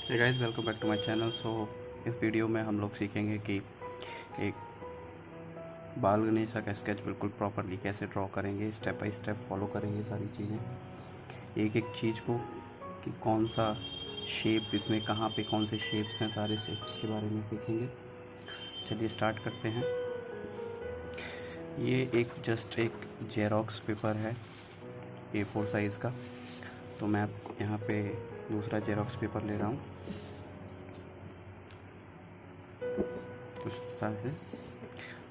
Hey guys, welcome back to my channel. इस video में हम लोग सीखेंगे कि एक बाल गणेशा का स्केच बिल्कुल प्रॉपरली कैसे ड्रॉ करेंगे। स्टेप बाय स्टेप फॉलो करेंगे सारी चीज़ें, एक एक चीज़ को कि कौन सा शेप इसमें कहाँ पे कौन से शेप्स हैं, सारे शेप्स के बारे में सीखेंगे। चलिए स्टार्ट करते हैं। ये जस्ट एक जेरोक्स पेपर है A4 साइज़ का, तो मैं यहाँ पे दूसरा जेरोक्स पेपर ले रहा हूँ कुछ तरह से,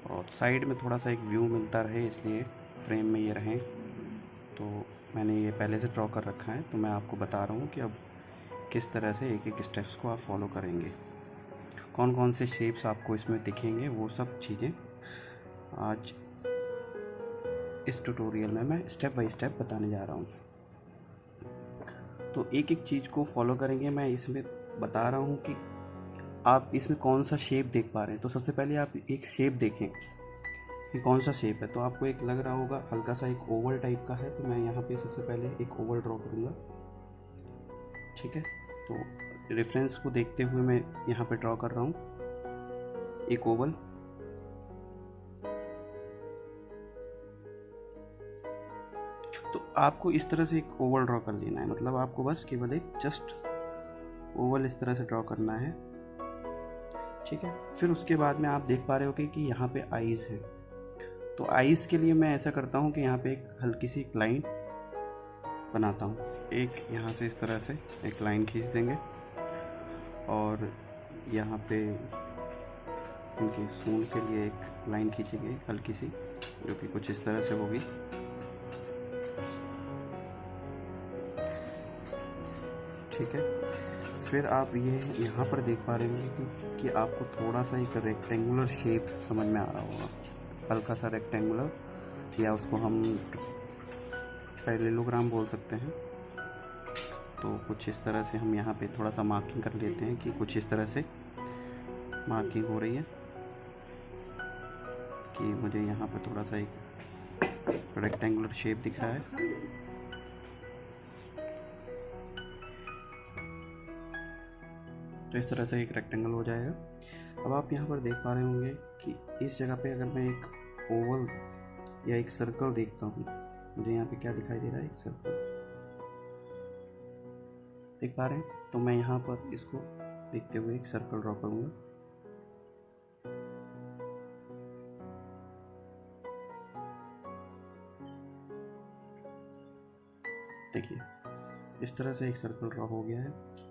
और साइड में थोड़ा सा एक व्यू मिलता रहे इसलिए फ्रेम में ये रहें। तो मैंने ये पहले से ड्रॉ कर रखा है, तो मैं आपको बता रहा हूँ कि अब किस तरह से एक एक स्टेप्स को आप फॉलो करेंगे, कौन कौन से शेप्स आपको इसमें दिखेंगे, वो सब चीज़ें आज इस ट्यूटोरियल में मैं स्टेप बाय स्टेप बताने जा रहा हूँ। तो एक एक चीज़ को फॉलो करेंगे। मैं इसमें बता रहा हूँ कि आप इसमें कौन सा शेप देख पा रहे हैं। तो सबसे पहले आप एक शेप देखें कि कौन सा शेप है। तो आपको एक लग रहा होगा हल्का सा एक ओवल टाइप का है, तो मैं यहाँ पे सबसे पहले एक ओवल ड्रॉ करूँगा। ठीक है, तो रेफरेंस को देखते हुए मैं यहाँ पे ड्रॉ कर रहा हूँ एक ओवल। तो आपको इस तरह से एक ओवल ड्रॉ कर लेना है, मतलब आपको बस केवल एक जस्ट ओवल इस तरह से ड्रॉ करना है। ठीक है, फिर उसके बाद में आप देख पा रहे हो कि यहाँ पे आईज़ है। तो आईज़ के लिए मैं ऐसा करता हूँ कि यहाँ पे एक हल्की सी लाइन बनाता हूँ। एक यहाँ से इस तरह से एक लाइन खींच देंगे, और यहाँ पे इनकी सूंड के लिए एक लाइन खींचेंगे हल्की सी, जो कि कुछ इस तरह से होगी। ठीक है, फिर आप ये यहाँ पर देख पा रहे होंगे कि आपको थोड़ा सा एक रेक्टेंगुलर शेप समझ में आ रहा होगा, हल्का सा रेक्टेंगुलर, या उसको हम पैरेललोग्राम बोल सकते हैं। तो कुछ इस तरह से हम यहाँ पे थोड़ा सा मार्किंग कर लेते हैं कि कुछ इस तरह से मार्किंग हो रही है कि मुझे यहाँ पर थोड़ा सा एक रेक्टेंगुलर शेप दिख रहा है। तो इस तरह से एक रेक्टेंगल हो जाएगा। अब आप यहाँ पर देख पा रहे होंगे कि इस जगह पे अगर मैं एक ओवल या एक सर्कल देखता हूँ, मुझे यहाँ पे क्या दिखाई दे रहा है, एक सर्कल देख पा रहे हैं। तो मैं यहाँ पर इसको देखते हुए एक सर्कल ड्रॉ करूँगा। देखिए इस तरह से एक सर्कल ड्रॉ हो गया है।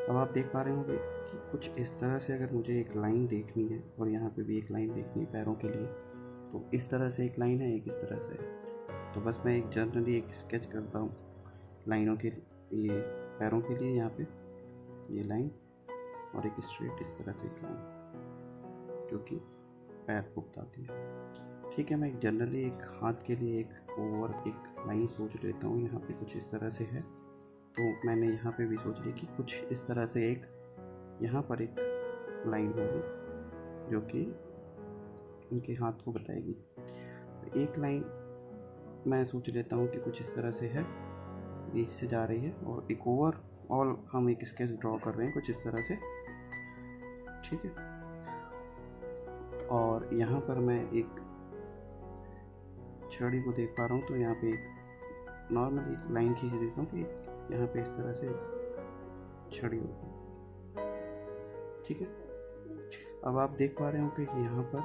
अब आप देख पा रहे होंगे कि कुछ इस तरह से अगर मुझे एक लाइन देखनी है, और यहाँ पे भी एक लाइन देखनी है पैरों के लिए, तो इस तरह से एक लाइन है, एक इस तरह से है। तो बस मैं एक जनरली एक स्केच करता हूँ लाइनों के, ये पैरों के लिए यहाँ पे ये लाइन, और एक स्ट्रेट इस तरह से एक लाइन जो कि पैर को बताती है। ठीक है, मैं एक जनरली एक हाथ के लिए एक ओवर एक लाइन सोच लेता हूँ, यहाँ पे कुछ इस तरह से है। तो मैंने यहाँ पे भी सोच ली कि कुछ इस तरह से एक यहाँ पर एक लाइन होगी जो कि उनके हाथ को बताएगी। तो एक लाइन मैं सोच लेता हूँ कि कुछ इस तरह से है, बीच से जा रही है, और एक ओवरऑल हम एक स्केच ड्रॉ कर रहे हैं कुछ इस तरह से। ठीक है, और यहाँ पर मैं एक छड़ी को देख पा रहा हूँ, तो यहाँ पे एक नॉर्मली लाइन खींच देता हूँ कि यहाँ पे इस तरह से छड़ी होगी। ठीक है, अब आप देख पा रहे हो कि यहाँ पर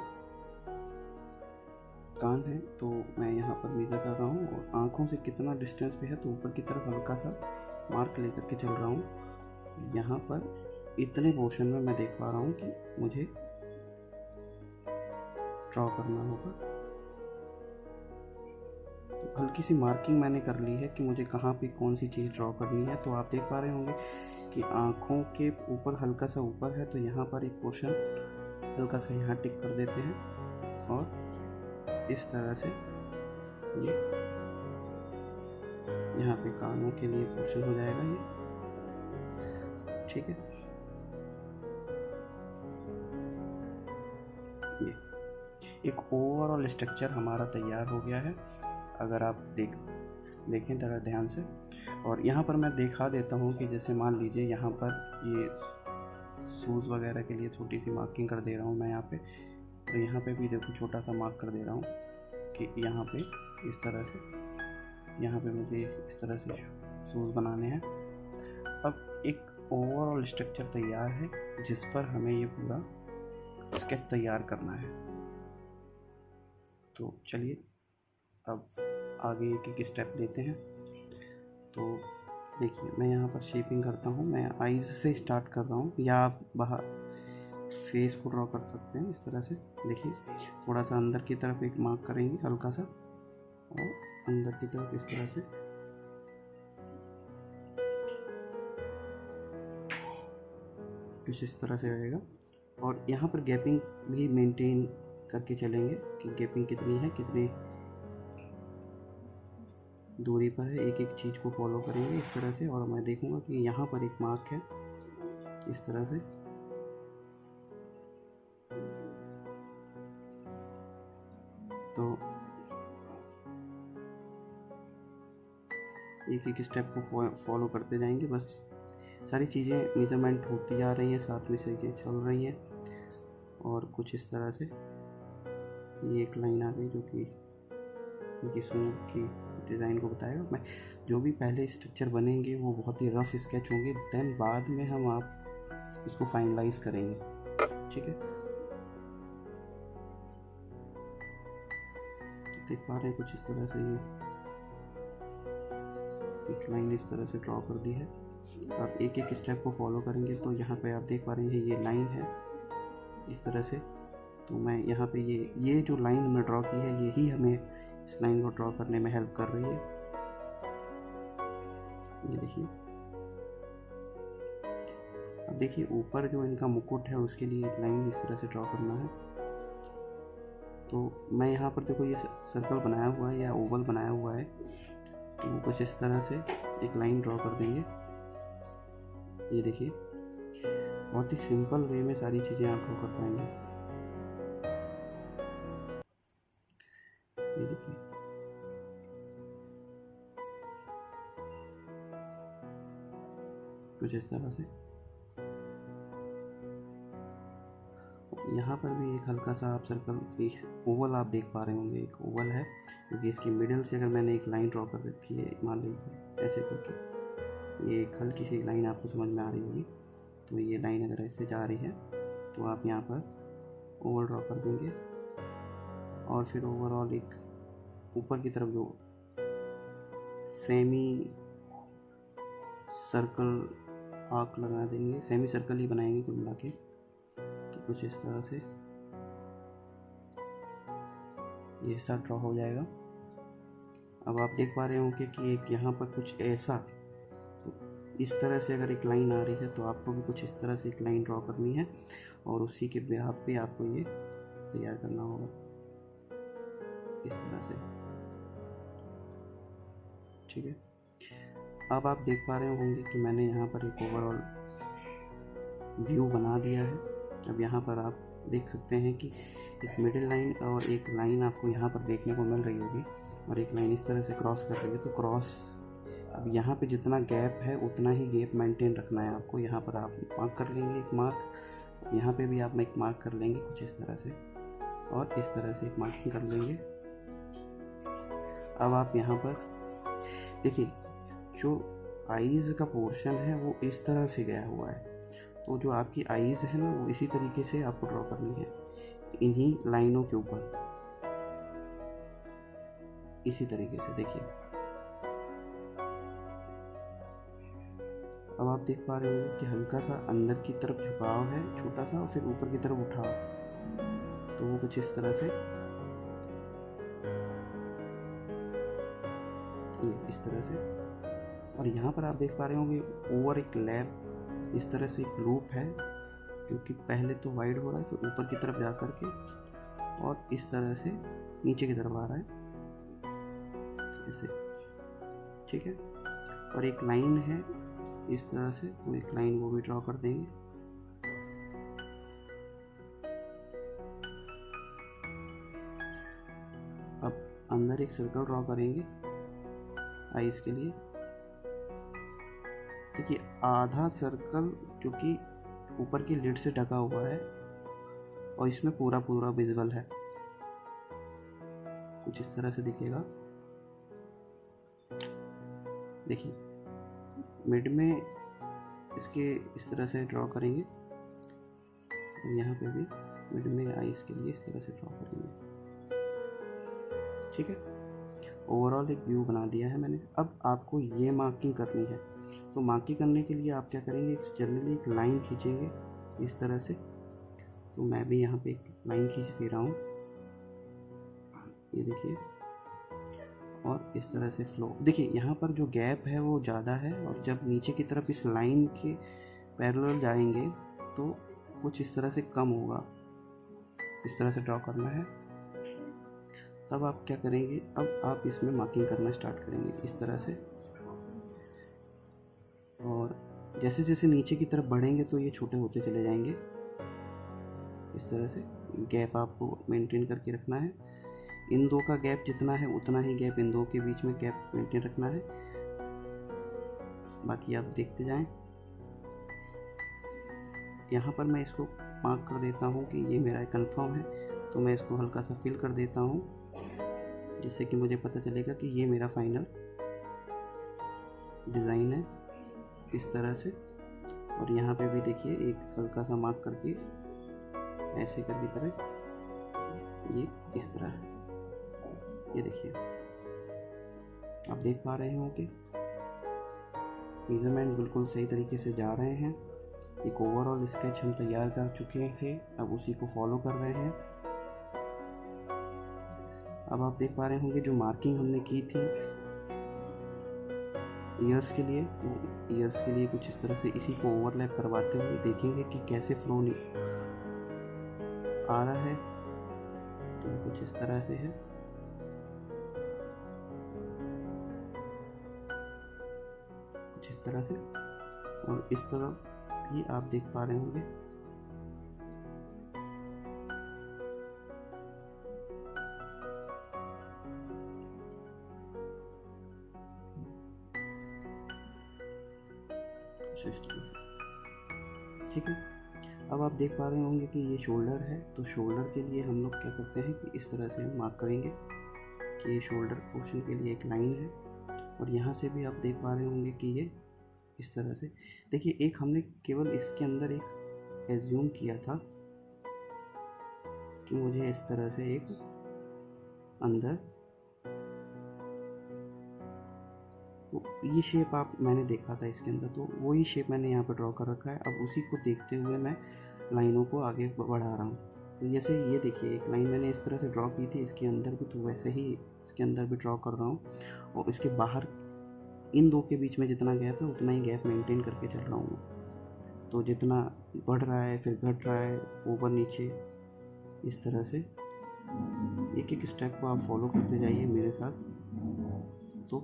कान है, तो मैं यहाँ पर मेजर कर रहा हूँ और आँखों से कितना डिस्टेंस पे है, तो ऊपर की तरफ हल्का सा मार्क लेकर के चल रहा हूँ। यहाँ पर इतने पोर्शन में मैं देख पा रहा हूँ कि मुझे ड्रॉ करना होगा। तो हल्की सी मार्किंग मैंने कर ली है कि मुझे कहाँ पे कौन सी चीज़ ड्रॉ करनी है। तो आप देख पा रहे होंगे कि आँखों के ऊपर हल्का सा ऊपर है, तो यहाँ पर एक पोर्शन हल्का सा यहाँ टिक कर देते हैं, और इस तरह से ये यहाँ पे कानों के लिए पोर्शन हो जाएगा ये। ठीक है, ये एक ओवरऑल स्ट्रक्चर हमारा तैयार हो गया है। अगर आप देखें ज़रा ध्यान से, और यहाँ पर मैं दिखा देता हूँ कि जैसे मान लीजिए यहाँ पर ये शूज़ वगैरह के लिए छोटी सी मार्किंग कर दे रहा हूँ मैं यहाँ पे, और यहाँ पे भी देखो छोटा सा मार्क कर दे रहा हूँ कि यहाँ पे इस तरह से, यहाँ पे मुझे इस तरह से शूज़ बनाने हैं। अब एक ओवरऑल स्ट्रक्चर तैयार है जिस पर हमें ये पूरा स्केच तैयार करना है। तो चलिए अब आगे एक एक स्टेप लेते हैं। तो देखिए मैं यहाँ पर शेपिंग करता हूँ, मैं आईज से स्टार्ट कर रहा हूँ, या आप बाहर फेस को ड्रॉ कर सकते हैं इस तरह से। देखिए थोड़ा सा अंदर की तरफ एक मार्क करेंगे हल्का सा, और अंदर की तरफ इस तरह से कुछ इस तरह से आएगा। और यहाँ पर गैपिंग भी मेंटेन करके चलेंगे कि गैपिंग कितनी है, कितने दूरी पर है, एक एक चीज़ को फॉलो करेंगे इस तरह से। और मैं देखूंगा कि यहाँ पर एक मार्क है इस तरह से, तो एक एक स्टेप को फॉलो करते जाएंगे। बस सारी चीज़ें मेजरमेंट होती जा रही हैं, साथ में चीज़ें चल रही हैं। और कुछ इस तरह से ये एक लाइन आ गई जो कि स्मूथ की डिज़ाइन को बताएगा। मैं जो भी पहले स्ट्रक्चर बनेंगे वो बहुत ही रफ स्केच होंगे, देन बाद में हम आप इसको फाइनलाइज करेंगे, ठीक है। देख पा रहे हैं कुछ इस तरह से ये एक लाइन इस तरह से ड्रॉ कर दी है। आप एक एक स्टेप को फॉलो करेंगे तो यहाँ पे आप देख पा रहे हैं ये लाइन है इस तरह से। तो मैं यहाँ पे ये जो लाइन मैं ड्रॉ की है यही हमें इस लाइन को ड्रॉ करने में हेल्प कर रही है। ये देखिए, अब देखिए ऊपर जो इनका मुकुट है उसके लिए एक लाइन इस तरह से ड्रॉ करना है। तो मैं यहाँ पर देखो ये सर्कल बनाया हुआ है या ओवल बनाया हुआ है, तो कुछ इस तरह से एक लाइन ड्रॉ कर देंगे। ये देखिए बहुत ही सिंपल वे में सारी चीज़ें आप ड्रॉ कर पाएंगे। ये देखिए कुछ इस तरह से। यहाँ पर भी एक हल्का सा आप सर्कल, एक ओवल आप देख पा रहे होंगे, एक ओवल है क्योंकि इसकी मिडिल से अगर मैंने एक लाइन ड्रॉ कर रखी है, मान लीजिए ऐसे करके, ये एक हल्की सी लाइन आपको समझ में आ रही होगी। तो ये लाइन अगर ऐसे जा रही है तो आप यहाँ पर ओवल ड्रॉ कर देंगे, और फिर ओवरऑल एक ऊपर की तरफ जो सेमी सर्कल आर्क लगा देंगे, सेमी सर्कल ही बनाएंगे कुल मिला के। तो कुछ इस तरह से ये हिस्सा ड्रॉ हो जाएगा। अब आप देख पा रहे होंगे कि एक यहाँ पर कुछ ऐसा, तो इस तरह से अगर एक लाइन आ रही है तो आपको भी कुछ इस तरह से एक लाइन ड्रॉ करनी है, और उसी के बिहाव पे आपको ये तैयार करना होगा इस तरह से, ठीक है। अब आप देख पा रहे होंगे कि मैंने यहाँ पर एक ओवरऑल व्यू बना दिया है। अब यहाँ पर आप देख सकते हैं कि एक मिडिल लाइन और एक लाइन आपको यहाँ पर देखने को मिल रही होगी, और एक लाइन इस तरह से क्रॉस कर रही है। तो क्रॉस, अब यहाँ पे जितना गैप है उतना ही गैप मेंटेन रखना है आपको। यहाँ पर आप मार्क कर लेंगे एक मार्क, यहाँ पे भी आप एक मार्क कर लेंगे कुछ इस तरह से, और इस तरह से एक मार्किंग कर लेंगे। अब आप यहाँ पर देखिए जो आईज का पोर्शन है वो इस तरह से गया हुआ है, तो जो आपकी आईज है ना वो इसी तरीके से आपको ड्रॉ करनी है, इन्हीं लाइनों के ऊपर इसी तरीके से। देखिए अब आप देख पा रहे होंगे कि हल्का सा अंदर की तरफ झुकाव है छोटा सा, और फिर ऊपर की तरफ उठाव, तो वो कुछ इस तरह से, ये इस तरह से। और यहाँ पर आप देख पा रहे होंगे ओवर एक लैब इस तरह से एक लूप है, क्योंकि पहले तो वाइड हो रहा है, फिर ऊपर की तरफ जा कर के और इस तरह से नीचे की तरफ आ रहा है ऐसे, ठीक है। और एक लाइन है इस तरह से, तो एक लाइन वो भी ड्रॉ कर देंगे। अब अंदर एक सर्कल ड्रॉ करेंगे आईज के लिए, देखिए आधा सर्कल जो कि ऊपर की लिड से ढका हुआ है और इसमें पूरा पूरा विजिबल है, कुछ इस तरह से दिखेगा। देखिए मिड में इसके इस तरह से ड्रॉ करेंगे, यहाँ पे भी मिड में आईज के लिए इस तरह से ड्रॉ करेंगे। ठीक है, ओवरऑल एक व्यू बना दिया है मैंने। अब आपको ये मार्किंग करनी है, तो मार्किंग करने के लिए आप क्या करेंगे, जनरली एक लाइन खींचेंगे इस तरह से। तो मैं भी यहाँ पे एक लाइन खींच दे रहा हूँ, ये देखिए, और इस तरह से फ्लो। देखिए यहाँ पर जो गैप है वो ज़्यादा है, और जब नीचे की तरफ इस लाइन के पैरेलल जाएंगे तो कुछ इस तरह से कम होगा। इस तरह से ड्रॉ करना है। तब आप क्या करेंगे, अब आप इसमें मार्किंग करना स्टार्ट करेंगे इस तरह से, और जैसे जैसे नीचे की तरफ बढ़ेंगे तो ये छोटे होते चले जाएंगे। इस तरह से गैप आपको मेंटेन करके रखना है। इन दो का गैप जितना है उतना ही गैप इन दो के बीच में गैप मेंटेन रखना है। बाकी आप देखते जाएं। यहाँ पर मैं इसको मार्क कर देता हूँ कि ये मेरा कंफर्म है, तो मैं इसको हल्का सा फिल कर देता हूँ, जिससे कि मुझे पता चलेगा कि ये मेरा फाइनल डिज़ाइन है इस तरह से। और यहाँ पे भी देखिए एक हल्का सा मार्क करके ऐसे कर की तरह ये इस तरह है। ये देखिए आप देख पा रहे हो कि मेजरमेंट बिल्कुल सही तरीके से जा रहे हैं। एक ओवरऑल स्केच हम तैयार कर चुके थे, अब उसी को फॉलो कर रहे हैं। अब आप देख पा रहे होंगे जो मार्किंग हमने की थी ईयर्स के लिए, तो ईयर्स के लिए कुछ इस तरह से इसी को ओवरलैप करवाते हुए देखेंगे कि कैसे फ्लो आ रहा है। तो कुछ इस तरह से है। कुछ इस तरह से, और इस तरह भी आप देख पा रहे होंगे। ठीक है, अब आप देख पा रहे होंगे कि ये शोल्डर है, तो शोल्डर के लिए हम लोग क्या करते हैं कि इस तरह से हम मार्क करेंगे कि ये शोल्डर पोर्शन के लिए एक लाइन है। और यहाँ से भी आप देख पा रहे होंगे कि ये इस तरह से। देखिए एक हमने केवल इसके अंदर एक एज्यूम किया था कि मुझे इस तरह से एक अंदर, तो ये शेप मैंने देखा था इसके अंदर, तो वही शेप मैंने यहाँ पर ड्रॉ कर रखा है। अब उसी को देखते हुए मैं लाइनों को आगे बढ़ा रहा हूँ। तो जैसे ये देखिए एक लाइन मैंने इस तरह से ड्रॉ की थी इसके अंदर भी, तो वैसे ही इसके अंदर भी ड्रॉ कर रहा हूँ। और इसके बाहर इन दो के बीच में जितना गैप है उतना ही गैप मेंटेन करके चल रहा हूँ। तो जितना बढ़ रहा है फिर घट रहा है, ऊपर नीचे इस तरह से एक एक स्टेप को आप फॉलो करते जाइए मेरे साथ, तो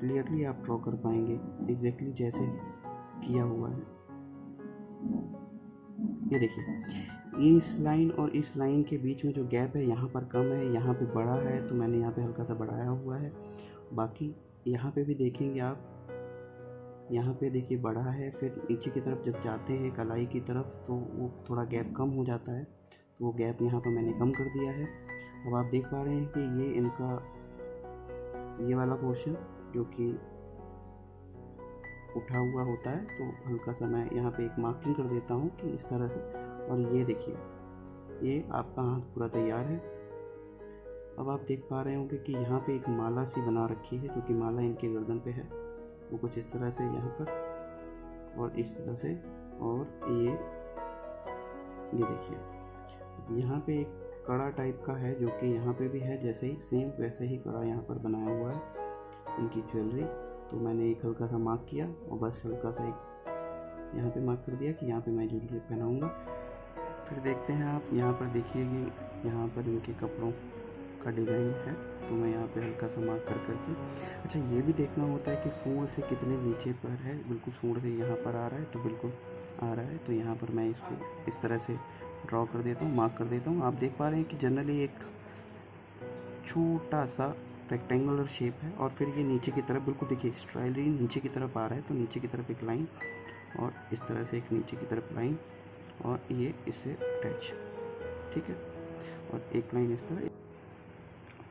क्लियरली आप ड्रॉ कर पाएंगे एग्जैक्टली जैसे किया हुआ है। ये देखिए इस लाइन और इस लाइन के बीच में जो गैप है यहाँ पर कम है, यहाँ पे बड़ा है, तो मैंने यहाँ पे हल्का सा बढ़ाया हुआ है। बाकी यहाँ पे भी देखेंगे आप, यहाँ पे देखिए बड़ा है, फिर नीचे की तरफ जब जाते हैं कलाई की तरफ तो वो थोड़ा गैप कम हो जाता है, तो वो गैप यहाँ पर मैंने कम कर दिया है। अब आप देख पा रहे हैं कि ये इनका ये वाला पोर्शन जो कि उठा हुआ होता है, तो हल्का सा मैं यहाँ पे एक मार्किंग कर देता हूँ कि इस तरह से। और ये देखिए ये आपका हाथ पूरा तैयार है। अब आप देख पा रहे होंगे कि यहाँ पे एक माला सी बना रखी है, जो कि माला इनके गर्दन पे है, तो कुछ इस तरह से यहाँ पर और इस तरह से। और ये देखिए यहाँ पे एक कड़ा टाइप का है जो कि यहाँ पे भी है, जैसे ही सेम वैसे ही कड़ा यहाँ पर बनाया हुआ है इनकी ज्वेलरी। तो मैंने एक हल्का सा मार्क किया और बस हल्का सा एक यहाँ पे मार्क कर दिया कि यहाँ पे मैं ज्वेलरी पहनाऊँगा। फिर देखते हैं आप यहाँ पर देखिए कि यहाँ पर इनके कपड़ों का डिज़ाइन है, तो मैं यहाँ पे हल्का सा मार्क कर करके। अच्छा ये भी देखना होता है कि सूंड से कितने नीचे पर है, बिल्कुल सूंड से यहाँ पर आ रहा है तो बिल्कुल आ रहा है, तो यहाँ पर मैं इसको इस तरह से ड्रॉ कर देता हूँ, मार्क कर देता हूँ। आप देख पा रहे हैं कि जनरली एक छोटा सा रेक्टेंगुलर शेप है और फिर ये नीचे की तरफ बिल्कुल देखिए स्ट्राइली नीचे की तरफ आ रहा है, तो नीचे की तरफ एक लाइन और इस तरह से एक नीचे की तरफ लाइन और ये इससे अटैच, ठीक है, और एक लाइन इस तरह।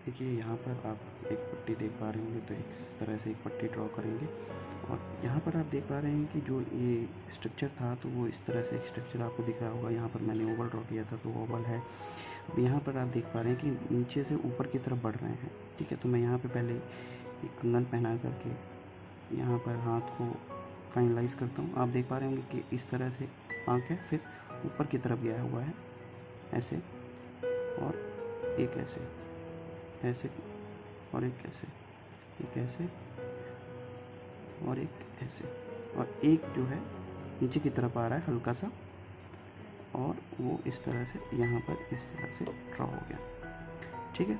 देखिए यहाँ पर आप एक पट्टी देख पा रहे होंगे, तो इस तरह से एक पट्टी ड्रॉ करेंगे और यहाँ पर आप देख पा रहे हैं कि जो ये स्ट्रक्चर था तो वो इस तरह से एक स्ट्रक्चर आपको दिख रहा होगा। यहाँ पर मैंने ओवल ड्रॉ किया था तो ओवल है। अब यहाँ पर आप देख पा रहे हैं कि नीचे से ऊपर की तरफ बढ़ रहे हैं, ठीक है। तो मैं यहाँ पे पहले एक कंगन पहना करके यहाँ पर हाथ को फाइनलाइज करता हूँ। आप देख पा रहे होंगे कि इस तरह से आँख है, फिर ऊपर की तरफ गया हुआ है ऐसे, और एक ऐसे, ऐसे और एक ऐसे, एक ऐसे और एक ऐसे, और एक जो है नीचे की तरफ आ रहा है हल्का सा, और वो इस तरह से यहाँ पर इस तरह से ड्रॉ हो गया, ठीक है।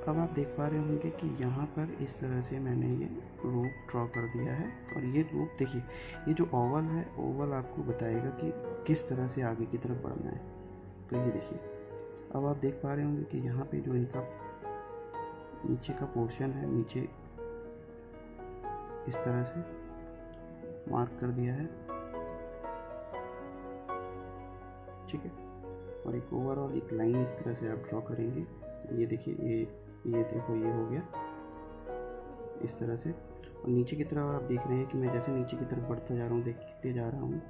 अब आप देख पा रहे होंगे कि यहाँ पर इस तरह से मैंने ये लूप ड्रॉ कर दिया है और ये लूप देखिए, ये जो ओवल है, ओवल आपको बताएगा कि किस तरह से आगे की तरफ बढ़ना है। तो ये देखिए, अब आप देख पा रहे होंगे कि यहाँ पे जो इनका नीचे का पोर्शन है, नीचे इस तरह से मार्क कर दिया है, ठीक है। और एक ओवरऑल एक लाइन इस तरह से आप ड्रॉ करेंगे। ये देखिए, ये देखो, ये हो गया इस तरह से। और नीचे की तरफ आप देख रहे हैं कि मैं जैसे नीचे की तरफ बढ़ता जा रहा हूँ, देखते जा रहा हूँ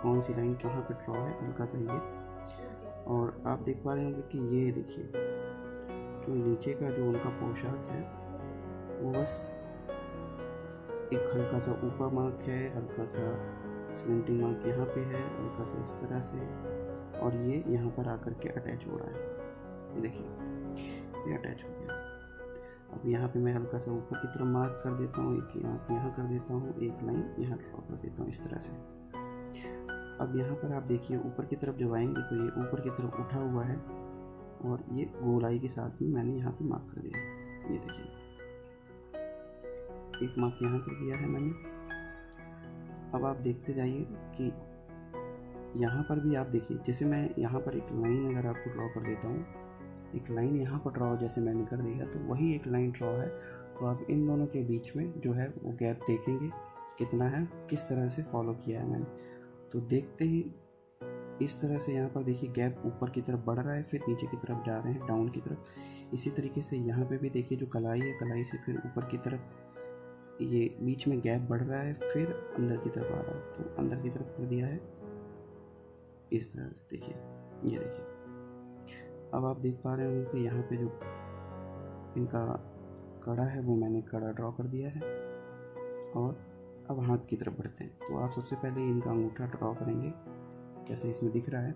कौन सी लाइन कहाँ पे ड्रॉ है, हल्का सा ये। और आप देख पा रहे होंगे कि ये देखिए, जो नीचे का जो उनका पोशाक है वो बस एक हल्का सा ऊपर मार्क है, हल्का सा स्लेंटिंग मार्क यहाँ पे है, हल्का सा इस तरह से, और ये यहाँ पर आकर के अटैच हो रहा है। ये देखिए, ये अटैच हो गया। अब यहाँ पे मैं हल्का सा ऊपर की तरफ मार्क कर देता हूँ, एक यहाँ कर देता हूँ, एक लाइन यहाँ ड्रॉ कर देता हूँ इस तरह से। अब यहाँ पर आप देखिए, ऊपर की तरफ जब आएंगे तो ये ऊपर की तरफ उठा हुआ है और ये गोलाई के साथ में मैंने यहाँ पे मार्क कर दिया। ये देखिए, एक मार्क यहाँ कर दिया है मैंने। अब आप देखते जाइए कि यहाँ पर भी आप देखिए, जैसे मैं यहाँ पर एक लाइन अगर आपको ड्रॉ कर देता हूँ, एक लाइन यहाँ पर ड्रॉ जैसे मैंने कर दिया, तो वही एक लाइन ड्रॉ है। तो आप इन दोनों के बीच में जो है वो गैप देखेंगे कितना है, किस तरह से फॉलो किया है मैंने। तो देखते ही इस तरह से यहाँ पर देखिए गैप ऊपर की तरफ बढ़ रहा है, फिर नीचे की तरफ जा रहे हैं डाउन की तरफ। इसी तरीके से यहाँ पे भी देखिए, जो कलाई है, कलाई से फिर ऊपर की तरफ ये बीच में गैप बढ़ रहा है, फिर अंदर की तरफ आ रहा है, तो अंदर की तरफ कर दिया है इस तरह से। देखिए, ये देखिए, अब आप देख पा रहे होंगे कि यहाँ पे जो इनका कड़ा है वो मैंने कड़ा ड्रॉ कर दिया है। और अब हाथ की तरफ बढ़ते हैं। तो आप सबसे पहले इनका अंगूठा ड्रॉ करेंगे, जैसे इसमें दिख रहा है।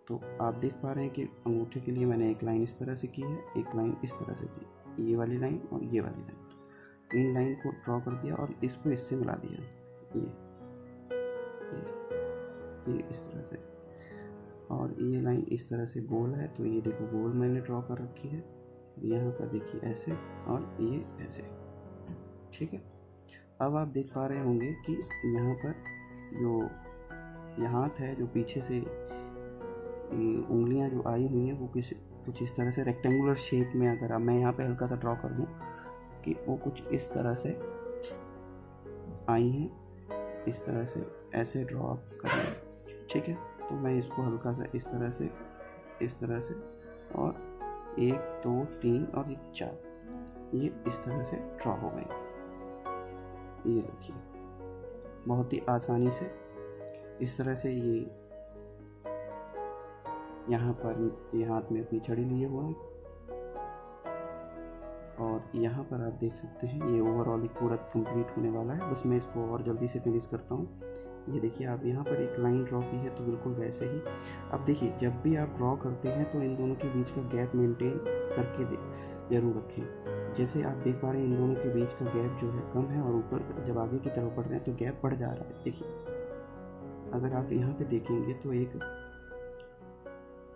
तो आप देख पा रहे हैं कि अंगूठे के लिए मैंने एक लाइन इस तरह से की है, एक लाइन इस तरह से की, ये वाली लाइन और ये वाली लाइन। इन लाइन को ड्रॉ कर दिया और इसको इससे मिला दिया, ये इस तरह से। और ये लाइन इस तरह से गोल है, तो ये देखो गोल मैंने ड्रॉ कर रखी है। यहाँ पर देखिए ऐसे और ये ऐसे, ठीक है। अब आप देख पा रहे होंगे कि यहाँ पर जो ये हाथ है, जो पीछे से उंगलियाँ जो आई हुई हैं वो कुछ इस तरह से रेक्टेंगुलर शेप में, अगर मैं यहाँ पे हल्का सा ड्रॉ कर दूँ कि वो कुछ इस तरह से आई हैं, इस तरह से ऐसे ड्रॉ आप करें, ठीक है। तो मैं इसको हल्का सा इस तरह से, और 1 2 3 और 4, ये इस तरह से ड्रॉ हो गई। ये देखिए, बहुत ही आसानी से इस तरह से ये यहाँ पर ये हाथ में अपनी छड़ी लिए हुआ है। और यहाँ पर आप देख सकते हैं ये ओवरऑल एक पूरा कंप्लीट होने वाला है। बस मैं इसको और जल्दी से फिनिश करता हूँ। ये देखिए, आप यहाँ पर एक लाइन ड्रॉ की है, तो बिल्कुल वैसे ही अब देखिए, जब भी आप ड्रॉ करते हैं तो इन दोनों के बीच का गैप मेंटेन करके जरूर रखें। जैसे आप देख पा रहे हैं इन दोनों के बीच का गैप जो है कम है, और ऊपर जब आगे की तरफ बढ़ रहे हैं तो गैप बढ़ जा रहा है। देखिए, अगर आप यहाँ पे देखेंगे तो एक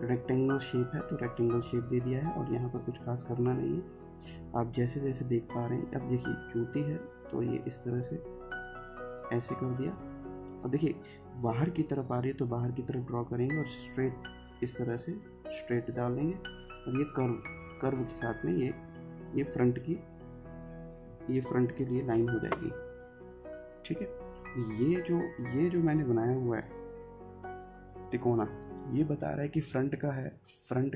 रेक्टेंगल शेप है, तो रेक्टेंगल शेप दे दिया है और यहाँ पर कुछ खास करना नहीं है। आप जैसे जैसे देख पा रहे हैं, अब देखिए जूती है तो ये इस तरह से ऐसे कर दिया। अब देखिए बाहर की तरफ आ रही है तो बाहर की तरफ ड्रॉ करेंगे और स्ट्रेट इस तरह से स्ट्रेट डाल देंगे, और ये कर्व के साथ में ये ये फ्रंट के लिए लाइन हो जाएगी। ठीक है, ये जो मैंने बनाया हुआ है तिकोना, ये बता रहा है कि फ्रंट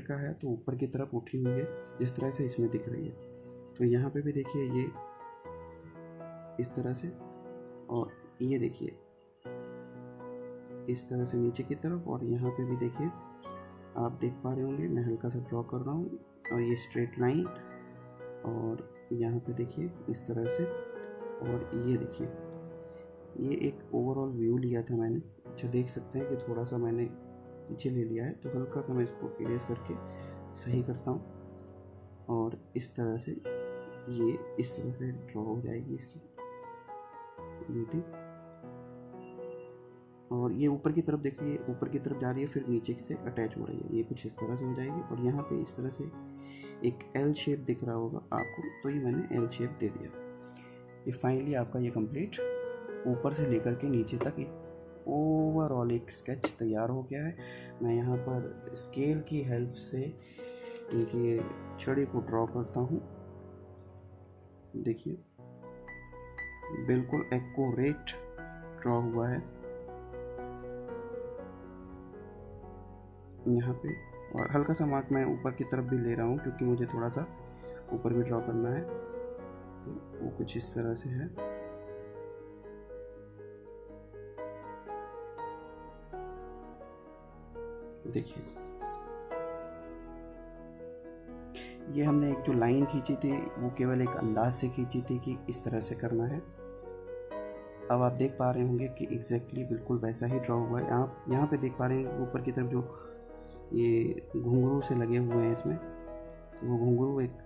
का है तो ऊपर की तरफ उठी हुई है, जिस तरह से इसमें दिख रही है। तो यहाँ पे भी देखिए ये इस तरह से, और ये देखिए इस तरह से नीचे की तरफ, और यहाँ पे भी देखिए आप देख पा रहे होंगे, मैं हल्का सा ड्रॉ कर रहा हूँ, और ये स्ट्रेट लाइन, और यहाँ पे देखिए इस तरह से, और ये देखिए ये एक ओवरऑल व्यू लिया था मैंने। अच्छा, देख सकते हैं कि थोड़ा सा मैंने पीछे ले लिया है, तो हल्का सा मैं इसको इरेज करके सही करता हूँ, और इस तरह से ये इस तरह से ड्रॉ हो जाएगी इसकी ब्यूटी। और ये ऊपर की तरफ देखिए, ऊपर की तरफ जा रही है, फिर नीचे से अटैच हो रही है, ये कुछ इस तरह से हो जाएगी। और यहाँ पे इस तरह से एक एल शेप दिख रहा होगा आपको, तो ये मैंने एल शेप दे दिया। ये फाइनली आपका ये कंप्लीट ऊपर से लेकर के नीचे तक एक ओवरऑल एक स्केच तैयार हो गया है। मैं यहाँ पर स्केल की हेल्प से इनकी छड़ी को ड्रॉ करता हूँ। देखिए बिल्कुल एक्यूरेट ड्रॉ हुआ है यहाँ पे, और हल्का सा मार्क मैं ऊपर की तरफ भी ले रहा हूँ क्योंकि मुझे थोड़ा सा ऊपर भी ड्रॉ करना है। तो वो कुछ इस तरह से है। देखिए ये हमने एक जो लाइन खींची थी वो केवल एक अंदाज से खींची थी कि इस तरह से करना है। अब आप देख पा रहे होंगे कि एग्जैक्टली बिल्कुल वैसा ही ड्रॉ हुआ है। आप यहाँ पे देख पा रहे हैं ऊपर की तरफ जो ये घुंघरू से लगे हुए हैं इसमें, वो घुंघरू एक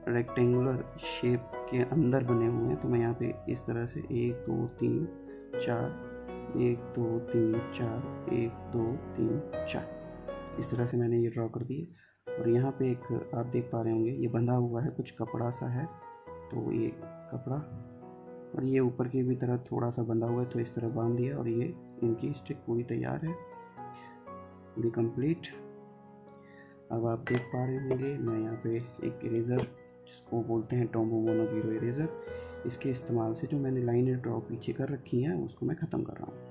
रेक्टेंगुलर शेप के अंदर बने हुए हैं। तो मैं यहाँ पे इस तरह से 1 2 3 4 1 2 3 4 1 2 3 4 इस तरह से मैंने ये ड्रॉ कर दिए। और यहाँ पे एक आप देख पा रहे होंगे ये बंधा हुआ है, कुछ कपड़ा सा है, तो ये कपड़ा, और ये ऊपर की भी तरह थोड़ा सा बंधा हुआ है, तो इस तरह बांध दिया। और ये इनकी स्टिक पूरी तैयार है, पूरी कंप्लीट। अब आप देख पा रहे होंगे मैं यहाँ पे एक इरेज़र, जिसको बोलते हैं टोम्बो मोनो 0 इरेज़र, इसके इस्तेमाल से जो मैंने लाइन ड्रॉ पीछे कर रखी है उसको मैं ख़त्म कर रहा हूँ।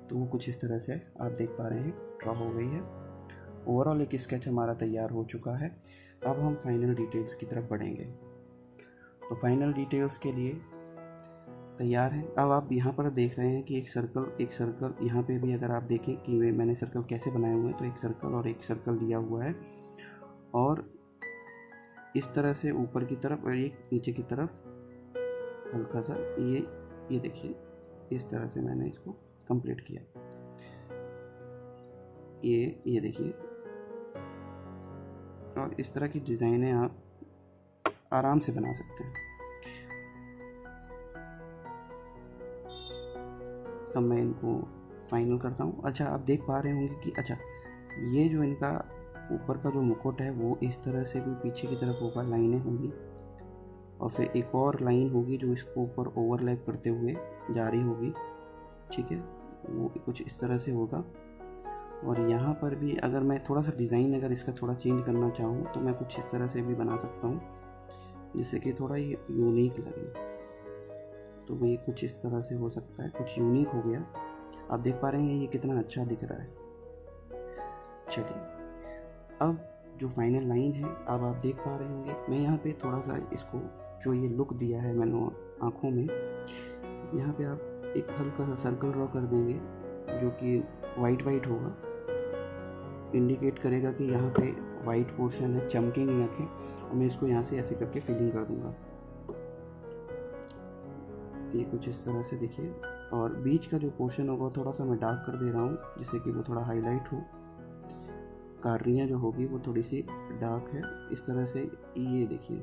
तो वो कुछ इस तरह से आप देख पा रहे हैं ड्रॉ हो गई है। ओवरऑल एक स्केच हमारा तैयार हो चुका है। अब हम फाइनल डिटेल्स की तरफ बढ़ेंगे। तो फाइनल डिटेल्स के लिए तैयार है। अब आप यहाँ पर देख रहे हैं कि एक सर्कल यहाँ पे भी अगर आप देखें कि मैंने सर्कल कैसे बनाए हुए हैं, तो एक सर्कल और एक सर्कल दिया हुआ है, और इस तरह से ऊपर की तरफ और एक नीचे की तरफ हल्का सा ये देखिए इस तरह से मैंने इसको कंप्लीट किया। ये देखिए, और इस तरह की डिज़ाइनें आप आराम से बना सकते हैं। तो मैं इनको फाइनल करता हूँ। अच्छा, आप देख पा रहे होंगे कि अच्छा ये जो इनका ऊपर का जो मुकुट है वो इस तरह से भी पीछे की तरफ होगा, लाइनें होंगी, और फिर एक और लाइन होगी जो इसको ऊपर ओवरलैप करते हुए जा रही होगी। ठीक है, वो कुछ इस तरह से होगा। और यहाँ पर भी अगर मैं थोड़ा सा डिज़ाइन अगर इसका थोड़ा चेंज करना चाहूँ तो मैं कुछ इस तरह से भी बना सकता हूँ, जिससे कि थोड़ा ये यूनिक लगे। तो वही कुछ इस तरह से हो सकता है, कुछ यूनिक हो गया। आप देख पा रहे हैं ये कितना अच्छा दिख रहा है। चलिए, अब जो फाइनल लाइन है अब आप देख पा रहे होंगे, मैं यहाँ पे थोड़ा सा इसको जो ये लुक दिया है मैंने आँखों में, यहाँ पे आप एक हल्का सा सर्कल ड्रॉ कर देंगे जो कि वाइट होगा, इंडिकेट करेगा कि यहाँ पे वाइट पोर्शन है, चमकेंगी आँखें। और मैं इसको यहाँ से ऐसे करके फिलिंग कर दूँगा, ये कुछ इस तरह से देखिए। और बीच का जो पोर्शन होगा थोड़ा सा मैं डार्क कर दे रहा हूँ, जिससे कि वो थोड़ा हाईलाइट हो। कार्निया जो होगी वो थोड़ी सी डार्क है, इस तरह से। ये देखिए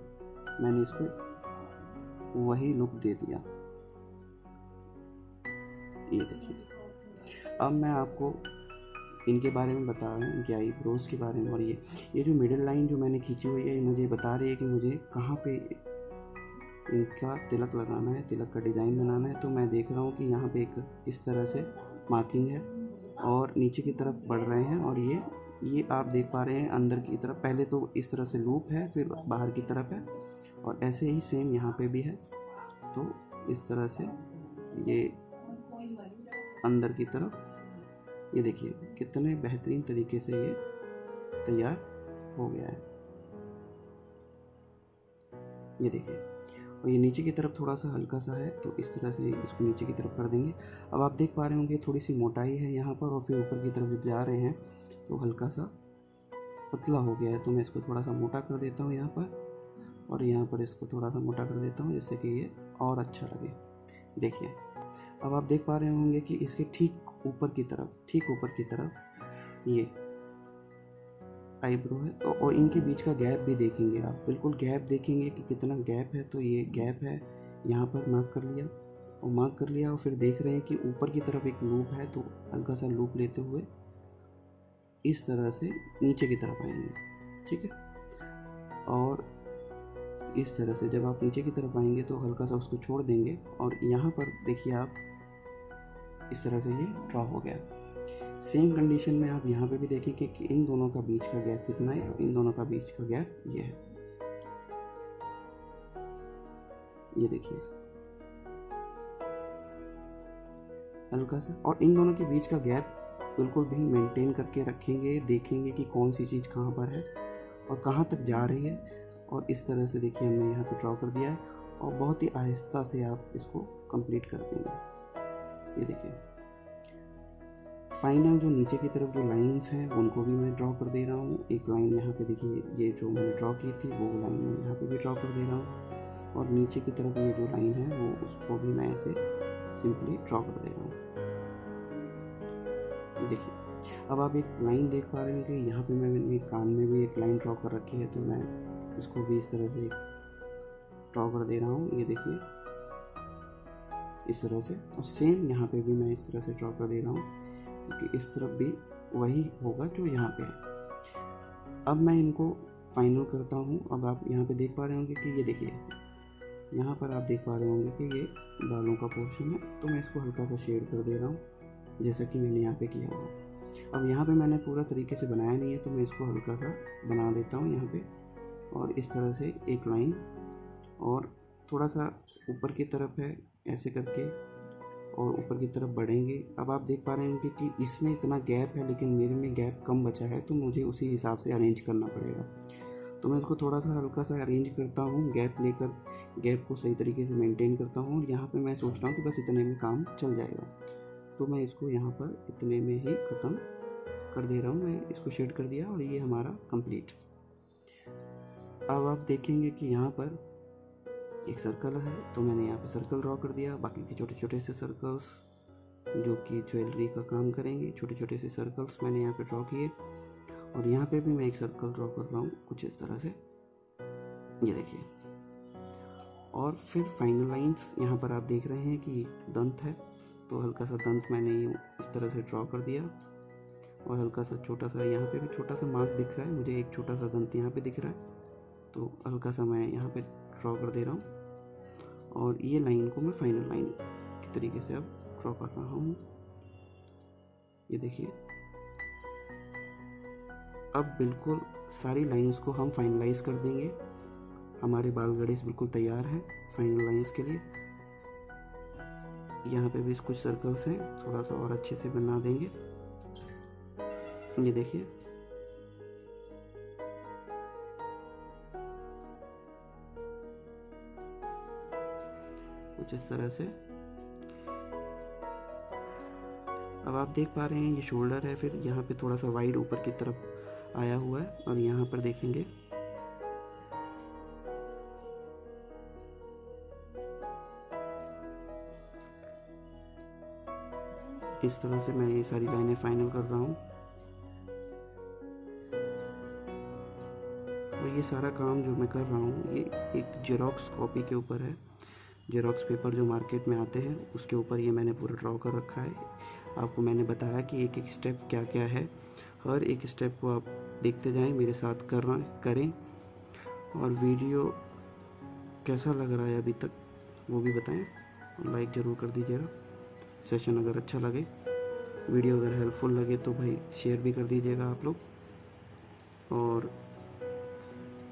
मैंने इसको वही लुक दे दिया, ये देखिए। अब मैं आपको इनके बारे में बता रहा हूँ, इनके आईब्रोज के बारे में। और ये जो मिडिल लाइन जो मैंने खींची हुई है, मुझे बता रही है कि मुझे कहाँ पे इनका तिलक लगाना है, तिलक का डिज़ाइन बनाना है। तो मैं देख रहा हूँ कि यहाँ पे एक इस तरह से मार्किंग है और नीचे की तरफ बढ़ रहे हैं, और ये ये आप देख पा रहे हैं अंदर की तरफ, पहले तो इस तरह से लूप है, फिर बाहर की तरफ है, और ऐसे ही सेम यहाँ पे भी है। तो इस तरह से ये अंदर की तरफ, ये देखिए कितने बेहतरीन तरीके से ये तैयार हो गया है। ये देखिए, और ये नीचे की तरफ थोड़ा सा हल्का सा है, तो इस तरह से इसको नीचे की तरफ कर देंगे। अब आप देख पा रहे होंगे थोड़ी सी मोटाई है यहाँ पर, और फिर ऊपर की तरफ जब जा रहे हैं तो हल्का सा पतला हो गया है। तो मैं इसको थोड़ा सा मोटा कर देता हूँ यहाँ पर, और यहाँ पर इसको थोड़ा सा मोटा कर देता हूँ, जिससे कि ये और अच्छा लगे। देखिए, अब आप देख पा रहे होंगे कि इसके ठीक ऊपर की तरफ ये आईब्रो है, तो और इनके बीच का गैप भी देखेंगे आप, बिल्कुल गैप देखेंगे कि कितना गैप है। तो ये गैप है, यहाँ पर मार्क कर लिया, और फिर देख रहे हैं कि ऊपर की तरफ एक लूप है, तो हल्का सा लूप लेते हुए इस तरह से नीचे की तरफ आएंगे, ठीक है। और इस तरह से जब आप नीचे की तरफ आएंगे तो हल्का सा उसको छोड़ देंगे, और यहाँ पर देखिए आप इस तरह से ये ड्रॉ हो गया। सेम कंडीशन में आप यहाँ पे भी देखेंगे कि इन दोनों का बीच का गैप कितना है। तो इन दोनों का बीच का गैप ये है, ये देखिए हल्का सा। और इन दोनों के बीच का गैप बिल्कुल भी मेंटेन करके रखेंगे, देखेंगे कि कौन सी चीज़ कहाँ पर है और कहाँ तक जा रही है। और इस तरह से देखिए हमने यहाँ पे ड्रॉ कर दिया है, और बहुत ही आहिस्ता से आप इसको कंप्लीट कर देंगे। ये देखिए फाइनल जो नीचे की तरफ जो लाइंस हैं उनको भी मैं ड्रॉ कर दे रहा हूँ। एक लाइन यहाँ पे देखिए, ये जो मैंने ड्रॉ की थी वो लाइन मैं यहाँ पे भी ड्रॉ कर दे रहा हूँ, और नीचे की तरफ ये जो लाइन है वो उसको भी मैं ऐसे सिंपली ड्रॉ कर दे रहा हूँ। देखिए, अब आप एक लाइन देख पा रहे हैं कि यहाँ पे मैंने कान में भी एक लाइन ड्रॉ कर रखी है, तो मैं इसको भी इस तरह से ड्रॉ कर दे रहा हूँ। ये देखिए इस तरह से, और सेम यहाँ पे भी मैं इस तरह से ड्रॉ कर दे रहा हूँ, क्योंकि इस तरफ भी वही होगा जो यहाँ पे है। अब मैं इनको फाइनल करता हूँ। अब आप यहाँ पे देख पा रहे होंगे कि ये देखिए, यहाँ पर आप देख पा रहे होंगे कि ये बालों का पोर्शन है, तो मैं इसको हल्का सा शेड कर दे रहा हूँ, जैसा कि मैंने यहाँ पे किया हुआ। अब यहाँ पे मैंने पूरा तरीके से बनाया नहीं है, तो मैं इसको हल्का सा बना देता हूँ यहाँ पे, और इस तरह से एक लाइन, और थोड़ा सा ऊपर की तरफ है ऐसे करके, और ऊपर की तरफ बढ़ेंगे। अब आप देख पा रहे होंगे कि इसमें इतना गैप है, लेकिन मेरे में गैप कम बचा है, तो मुझे उसी हिसाब से अरेंज करना पड़ेगा। तो मैं इसको थोड़ा सा हल्का सा अरेंज करता हूँ, गैप लेकर गैप को सही तरीके से मेंटेन करता हूँ, और यहाँ पे मैं सोच रहा हूँ कि बस इतने में काम चल जाएगा। तो मैं इसको यहाँ पर इतने में ही ख़त्म कर दे रहा हूँ। मैं इसको शेड कर दिया, और ये हमारा कंप्लीट। अब आप देखेंगे कि यहाँ पर एक सर्कल है, तो मैंने यहाँ पे सर्कल ड्रॉ कर दिया। बाकी के छोटे छोटे से सर्कल्स जो कि ज्वेलरी का काम करेंगे, छोटे छोटे से सर्कल्स मैंने यहाँ पे ड्रॉ किए, और यहाँ पे भी मैं एक सर्कल ड्रॉ कर रहा हूँ कुछ इस तरह से, ये देखिए। और फिर फाइनल लाइंस यहाँ पर आप देख रहे हैं कि दंत है, तो हल्का सा दंत मैंने इस तरह से ड्रॉ कर दिया, और हल्का सा छोटा सा यहाँ पे भी छोटा सा मार्क दिख रहा है मुझे, एक छोटा सा दंत यहाँ पे दिख रहा है, तो हल्का सा मैं यहाँ पे ड्रॉ कर दे रहा हूँ। और ये लाइन को मैं फाइनल लाइन के तरीके से अब ड्रॉ कर रहा हूँ। ये देखिए, अब बिल्कुल सारी लाइंस को हम फाइनलाइज कर देंगे। हमारे बाल गणेश बिल्कुल तैयार हैं फाइनल लाइंस के लिए। यहाँ पे भी कुछ सर्कल्स हैं, थोड़ा सा और अच्छे से बना देंगे। ये देखिए, कुछ इस तरह से। अब आप देख पा रहे हैं ये शोल्डर है, फिर यहाँ पे थोड़ा सा वाइड ऊपर की तरफ आया हुआ है, और यहाँ पर देखेंगे इस तरह से मैं ये सारी लाइनें फाइनल कर रहा हूँ। और ये सारा काम जो मैं कर रहा हूँ ये एक जेरोक्स कॉपी के ऊपर है। जेरोक्स पेपर जो मार्केट में आते हैं उसके ऊपर ये मैंने पूरा ड्रॉ कर रखा है। आपको मैंने बताया कि एक एक स्टेप क्या क्या है, हर एक स्टेप को आप देखते जाएं, मेरे साथ करें। और वीडियो कैसा लग रहा है अभी तक वो भी बताएं, और लाइक ज़रूर कर दीजिएगा। सेशन अगर अच्छा लगे, वीडियो अगर हेल्पफुल लगे तो भाई शेयर भी कर दीजिएगा आप लोग। और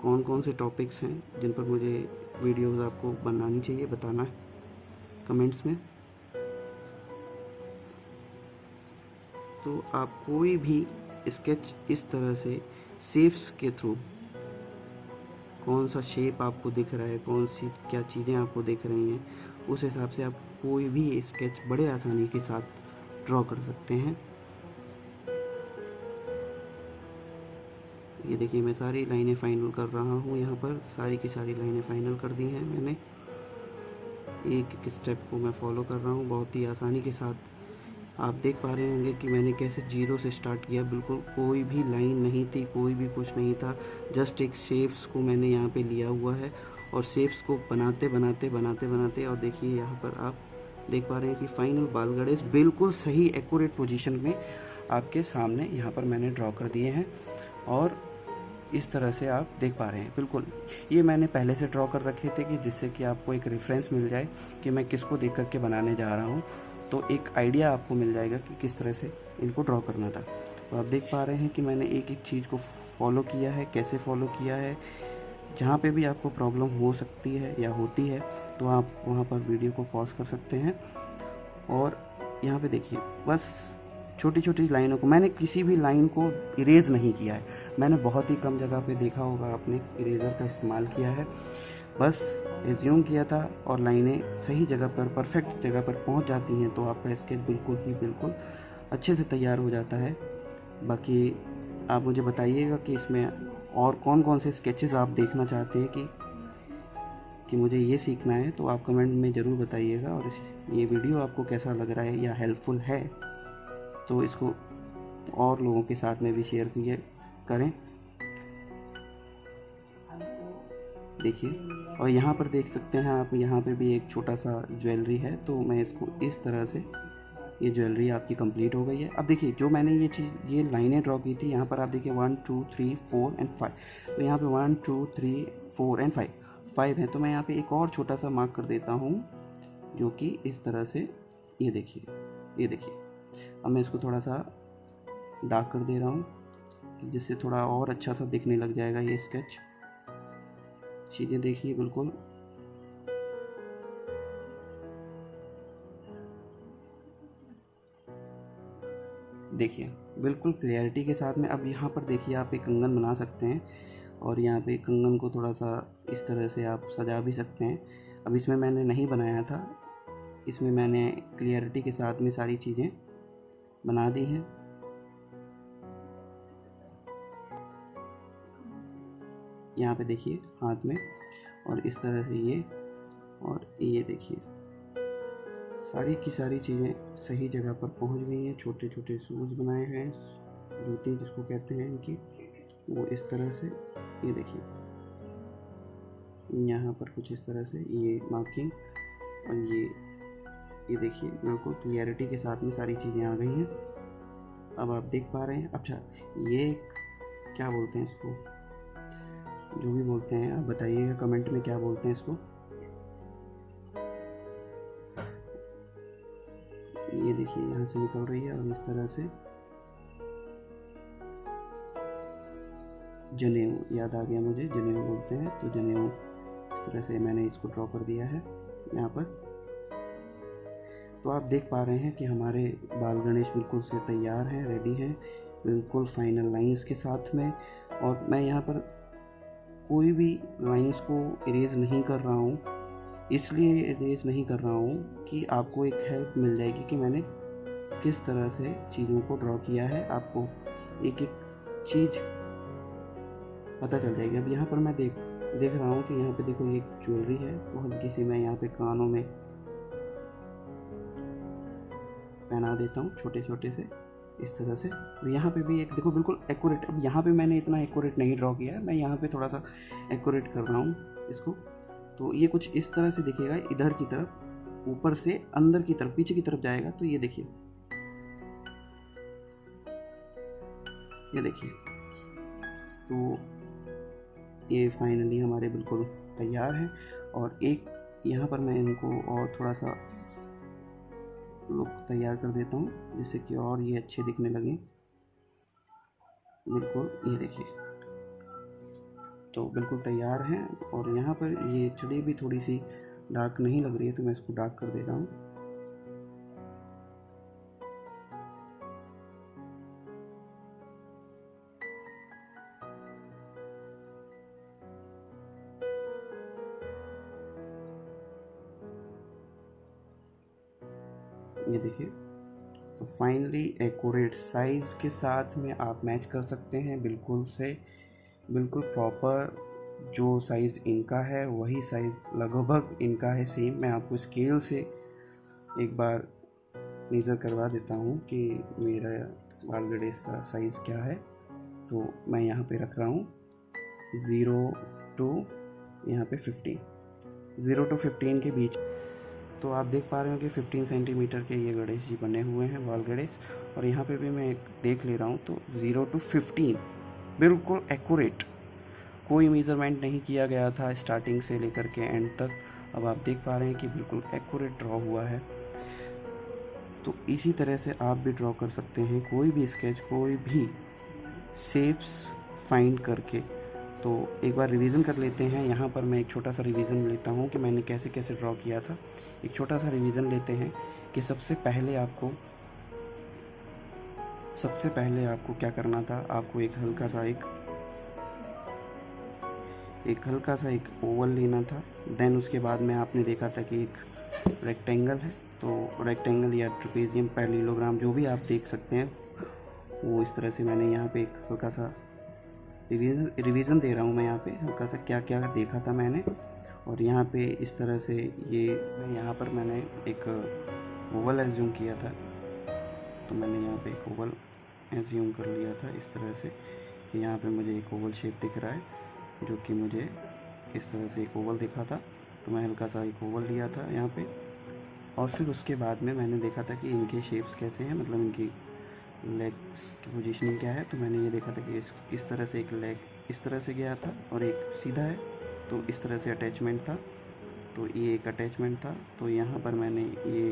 कौन कौन से टॉपिक्स हैं जिन पर मुझे वीडियोस आपको बनानी चाहिए, बताना है कमेंट्स में। तो आप कोई भी स्केच इस तरह से शेप्स के थ्रू, कौन सा शेप आपको दिख रहा है, कौन सी क्या चीज़ें आपको दिख रही हैं, उस हिसाब से आप कोई भी स्केच बड़े आसानी के साथ ड्रॉ कर सकते हैं। ये देखिए मैं सारी लाइनें फाइनल कर रहा हूँ, यहाँ पर सारी की सारी लाइनें फाइनल कर दी हैं मैंने। एक एक स्टेप को मैं फॉलो कर रहा हूँ बहुत ही आसानी के साथ। आप देख पा रहे होंगे कि मैंने कैसे जीरो से स्टार्ट किया, बिल्कुल कोई भी लाइन नहीं थी, कोई भी कुछ नहीं था, जस्ट एक शेप्स को मैंने यहाँ पे लिया हुआ है और शेप्स को बनाते बनाते बनाते बनाते, और देखिए यहाँ पर आप देख पा रहे हैं कि फाइनल बाल गणेश बिल्कुल सही एक्यूरेट पोजीशन में आपके सामने यहाँ पर मैंने ड्रॉ कर दिए हैं। और इस तरह से आप देख पा रहे हैं, बिल्कुल ये मैंने पहले से ड्रॉ कर रखे थे कि जिससे कि आपको एक रेफरेंस मिल जाए कि मैं किसको देख करके बनाने जा रहा हूँ, तो एक आइडिया आपको मिल जाएगा कि किस तरह से इनको ड्रॉ करना था। तो आप देख पा रहे हैं कि मैंने एक एक चीज़ को फॉलो किया है, कैसे फॉलो किया है। जहाँ पे भी आपको प्रॉब्लम हो सकती है या होती है तो आप वहाँ पर वीडियो को पॉज कर सकते हैं। और यहाँ पे देखिए बस छोटी छोटी लाइनों को, मैंने किसी भी लाइन को इरेज नहीं किया है, मैंने बहुत ही कम जगह पे देखा होगा आपने इरेज़र का इस्तेमाल किया है, बस एज्यूम किया था और लाइनें सही जगह पर परफेक्ट जगह पर पहुंच जाती हैं तो आपका स्केच बिल्कुल अच्छे से तैयार हो जाता है। बाकी आप मुझे बताइएगा कि इसमें और कौन कौन से स्केचेस आप देखना चाहते हैं कि मुझे ये सीखना है, तो आप कमेंट में ज़रूर बताइएगा। और ये वीडियो आपको कैसा लग रहा है या हेल्पफुल है तो इसको और लोगों के साथ में भी शेयर करें। देखिए, और यहाँ पर देख सकते हैं आप, यहाँ पे भी एक छोटा सा ज्वेलरी है, तो मैं इसको इस तरह से, ये ज्वेलरी आपकी कंप्लीट हो गई है। अब देखिए जो मैंने ये लाइनें ड्रॉ की थी, यहाँ पर आप देखिए 1 2 3 4 एंड 5, तो यहाँ पे 1 2 3 4 एंड 5 है, तो मैं यहाँ पे एक और छोटा सा मार्क कर देता हूँ जो कि इस तरह से, ये देखिए अब मैं इसको थोड़ा सा डार्क कर दे रहा हूँ जिससे थोड़ा और अच्छा सा दिखने लग जाएगा ये स्केच। चीज़ें देखिए बिल्कुल देखिए बिल्कुल क्लियरिटी के साथ में। अब यहाँ पर देखिए आप एक कंगन बना सकते हैं और यहाँ पे कंगन को थोड़ा सा इस तरह से आप सजा भी सकते हैं। अब इसमें मैंने नहीं बनाया था, इसमें मैंने क्लियरिटी के साथ में सारी चीज़ें बना दी हैं। यहाँ पे देखिए हाथ में, और इस तरह से ये, और ये देखिए सारी की सारी चीज़ें सही जगह पर पहुँच गई हैं। छोटे छोटे शूज़ बनाए हैं, जूते जिसको कहते हैं इनकी, वो इस तरह से, ये देखिए यहाँ पर कुछ इस तरह से ये मार्किंग, और ये देखिए बिल्कुल क्लियरिटी के साथ में सारी चीज़ें आ गई हैं। अब आप देख पा रहे हैं। अच्छा, ये क्या बोलते हैं इसको, जो भी बोलते हैं आप बताइएगा कमेंट में क्या बोलते हैं इसको। ये देखिए यहाँ से निकल रही है, और इस तरह से जनेऊ याद आ गया मुझे, जनेऊ बोलते हैं, तो जनेऊ इस तरह से मैंने इसको ड्रॉ कर दिया है यहाँ पर। तो आप देख पा रहे हैं कि हमारे बाल गणेश बिल्कुल से तैयार हैं, रेडी हैं, बिल्कुल फाइनल लाइंस के साथ में। और मैं यहाँ पर कोई भी लाइंस को इरेज नहीं कर रहा हूँ, इसलिए इरेज नहीं कर रहा हूँ कि आपको एक हेल्प मिल जाएगी कि मैंने किस तरह से चीज़ों को ड्रॉ किया है, आपको एक एक चीज़ पता चल जाएगी। अब यहाँ पर मैं देख रहा हूँ कि यहाँ पे देखो एक ज्वेलरी है, तो हल्की सी मैं यहाँ पे कानों में पहना देता हूँ छोटे छोटे से इस तरह से। और यहाँ पे भी एक देखो बिल्कुल एक्यूरेट। अब यहाँ पे मैंने इतना एक्यूरेट नहीं ड्रॉ किया है, मैं यहाँ पे थोड़ा सा एक्यूरेट कर रहा हूँ इसको। तो ये कुछ इस तरह से दिखेगा, इधर की तरफ, ऊपर से अंदर की तरफ, पीछे की तरफ जाएगा। तो ये देखिए तो ये फाइनली हमारे बिल्कुल तैयार है। और एक यहाँ पर मैं इनको और थोड़ा सा लुक तैयार कर देता हूँ जिससे कि और ये अच्छे दिखने लगे। बिल्कुल ये देखिए तो बिल्कुल तैयार हैं। और यहाँ पर ये छड़ी भी थोड़ी सी डार्क नहीं लग रही है, तो मैं इसको डार्क कर दे रहा हूँ। ये देखिए, तो फाइनली एक्यूरेट साइज़ के साथ में आप मैच कर सकते हैं बिल्कुल प्रॉपर। जो साइज़ इनका है वही साइज़ लगभग इनका है सेम। मैं आपको स्केल से एक बार मेज़र करवा देता हूँ कि मेरा बाल गणेश का साइज़ क्या है। तो मैं यहाँ पे रख रहा हूँ 0 to यहाँ पे 15, 0 to 15 के बीच। तो आप देख पा रहे हो कि 15 सेंटीमीटर के ये गणेश जी बने हुए हैं, बाल गणेश। और यहाँ पे भी मैं देख ले रहा हूँ, तो 0 to 15 बिल्कुल एक्यूरेट, कोई मेज़रमेंट नहीं किया गया था स्टार्टिंग से लेकर के एंड तक। अब आप देख पा रहे हैं कि बिल्कुल एक्यूरेट ड्रॉ हुआ है। तो इसी तरह से आप भी ड्रॉ कर सकते हैं कोई भी स्केच, कोई भी शेप्स फाइंड करके। तो एक बार रिवीजन कर लेते हैं। यहाँ पर मैं एक छोटा सा रिवीजन लेता हूँ कि मैंने कैसे कैसे ड्रॉ किया था। एक छोटा सा रिवीजन लेते हैं कि सबसे पहले आपको क्या करना था। आपको एक हल्का सा एक ओवल लेना था। देन उसके बाद में आपने देखा था कि एक रेक्टेंगल है, तो रेक्टेंगल या ट्रेपेजियम, पैरेललोग्राम, जो भी आप देख सकते हैं वो इस तरह से मैंने यहाँ पे एक हल्का सा रिवीजन दे रहा हूँ मैं यहाँ पे हल्का सा क्या क्या देखा था मैंने। और यहाँ पे इस तरह से यहाँ पर मैंने एक ओवल एज्यूम किया था। तो मैंने यहाँ पे एक ओवल एज्यूम कर लिया था इस तरह से कि यहाँ पे मुझे एक ओवल शेप दिख रहा है, जो कि मुझे इस तरह से एक ओवल दिखा था। तो मैं हल्का सा एक ओवल लिया था यहाँ पे। और फिर उसके बाद में मैंने देखा था कि इनके शेप्स कैसे हैं, मतलब इनकी लेग्स की पोजीशनिंग क्या है। तो मैंने ये देखा था कि इस तरह से एक लेग इस तरह से गया था और एक सीधा है, तो इस तरह से अटैचमेंट था। तो ये एक अटैचमेंट था। तो यहाँ पर मैंने ये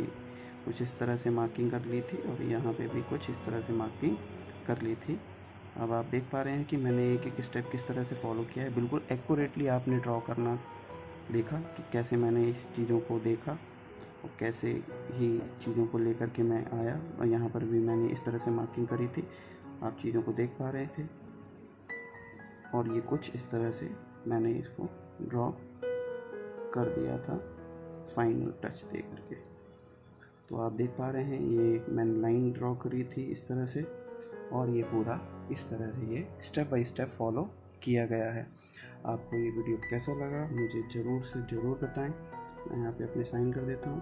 कुछ इस तरह से मार्किंग कर ली थी और यहाँ पे भी कुछ इस तरह से मार्किंग कर ली थी। अब आप देख पा रहे हैं कि मैंने एक एक स्टेप किस तरह से फॉलो किया है। बिल्कुल एक्यूरेटली आपने ड्रॉ करना देखा कि कैसे मैंने इस चीज़ों को देखा और कैसे ही चीज़ों को लेकर के मैं आया। और यहाँ पर भी मैंने इस तरह से मार्किंग करी थी, आप चीज़ों को देख पा रहे थे। और ये कुछ इस तरह से मैंने इसको ड्रॉ कर दिया था फाइनल टच दे करके। तो आप देख पा रहे हैं ये मैंने लाइन ड्रॉ करी थी इस तरह से, और ये पूरा इस तरह से ये स्टेप बाय स्टेप फॉलो किया गया है। आपको ये वीडियो कैसा लगा मुझे ज़रूर से ज़रूर बताएं। मैं यहाँ पे अपने साइन कर देता हूँ।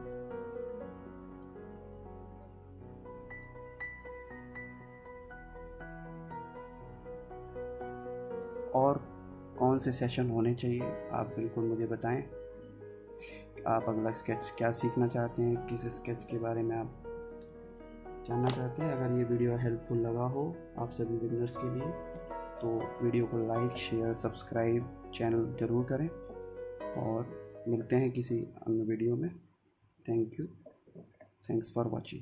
और कौन से सेशन होने चाहिए आप बिल्कुल मुझे बताएं। आप अगला स्केच क्या सीखना चाहते हैं, किस स्केच के बारे में आप जानना चाहते हैं। अगर ये वीडियो हेल्पफुल लगा हो आप सभी बिगिनर्स के लिए, तो वीडियो को लाइक, शेयर, सब्सक्राइब चैनल ज़रूर करें। और मिलते हैं किसी अन्य वीडियो में। Thank you, thanks for watching.